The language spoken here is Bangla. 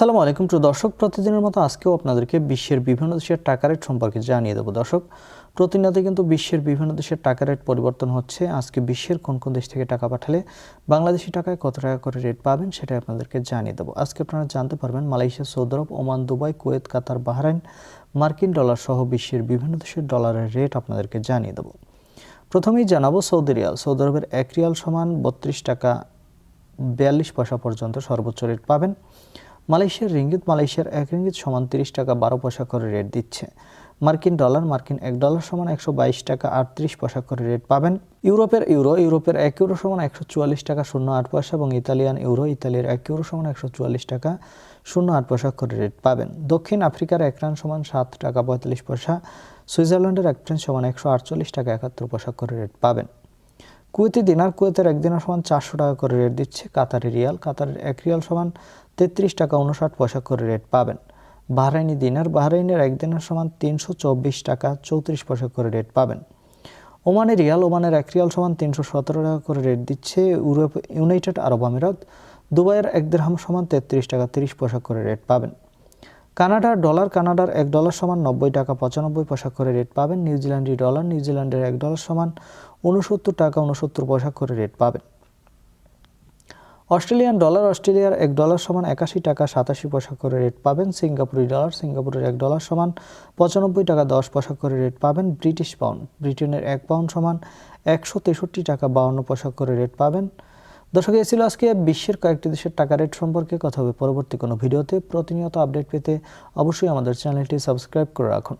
আসসালামু আলাইকুম প্রিয় দর্শক, প্রতিদিনের মতো আজকেও আপনাদেরকে বিশ্বের বিভিন্ন দেশের টাকা রেট সম্পর্কে জানিয়ে দেবো। দর্শক, প্রতিনিয়ত কিন্তু বিশ্বের বিভিন্ন দেশের টাকা রেট পরিবর্তন হচ্ছে। আজকে বিশ্বের কোন কোন দেশ থেকে টাকা পাঠালে বাংলাদেশি টাকায় কত টাকা করে রেট পাবেন সেটা আপনাদেরকে জানিয়ে দেবো। আজকে আপনারা জানতে পারবেন মালয়েশিয়া, সৌদি আরব, ওমান, দুবাই, কুয়েত, কাতার, বাহরাইন, মার্কিন ডলার সহ বিশ্বের বিভিন্ন দেশের ডলারের রেট আপনাদেরকে জানিয়ে দেবো। প্রথমেই জানাবো সৌদি রিয়াল। সৌদি আরবের 1 রিয়াল সমান 32 টাকা 42 পয়সা পর্যন্ত সর্বোচ্চ রেট পাবেন। মালয়েশিয়ার রিঙ্গিত, মালয়েশিয়ার 1 রিঙ্গিত সমান 30 টাকা 12 পয়সা করে রেট দিচ্ছে। মার্কিন ডলার, মার্কিন 1 ডলার সমান 122 টাকা 38 পয়সা করে রেট পাবেন। ইউরোপের 1 ইউরো সমান 144 টাকা 08 পয়সা এবং ইতালিয়ান ইউরো, ইতালির 1 ইউরো সমান 144 টাকা 08 পয়সা করে রেট পাবেন। দক্ষিণ আফ্রিকার 1 রান সমান 7 টাকা 45 পয়সা, সুইজারল্যান্ডের 1 ফ্রাঙ্ক সমান 148 টাকা 71 পয়সা করে রেট পাবেন। কুয়েতি দিনার, কুয়েতের 1 দিনার সমান 400 টাকা করে রেট দিচ্ছে। কাতারি রিয়াল, কাতারের 1 রিয়াল সমান 33 টাকা 59 পয়সা করে রেট পাবেন। বাহরাইনি দিনার, বাহরাইনের 1 দিনার সমান 324 টাকা 34 পয়সা করে রেট পাবেন। ওমানি রিয়াল, ওমানের 1 রিয়াল সমান 317 টাকা করে রেট দিচ্ছে ইউনাইটেড আরব আমিরাত। দুবাইয়ের 1 দিরহাম সমান 33 টাকা 30 পয়সা করে রেট পাবেন। কানাডার ডলার, কানাডার 1 ডলার সমান 90 টাকা 95 পয়সা করে রেট পাবেন। নিউজিল্যান্ডি ডলার, নিউজিল্যান্ডের 1 ডলার সমান 69 টাকা 69 পয়সা করে রেট পাবেন। অস্ট্রেলিয়ান ডলার, অস্ট্রেলিয়ার 1 ডলার সমান 81 টাকা 87 পয়সা করে রেট পাবেন। সিঙ্গাপুরি ডলার, সিঙ্গাপুরের 1 ডলার সমান 95 টাকা 10 পয়সা করে রেট পাবেন। ব্রিটিশ পাউন্ড, ব্রিটেনের 1 পাউন্ড সমান 163 টাকা 52 পয়সা করে রেট পাবেন। দর্শক, এই ছিল আজকে বিশ্বের কয়েকটি দেশের টাকা রেট সম্পর্কে। কথা হবে পরবর্তী কোনো ভিডিওতে। প্রতিনিয়ত আপডেট পেতে অবশ্যই আমাদের চ্যানেলটি সাবস্ক্রাইব করে রাখুন।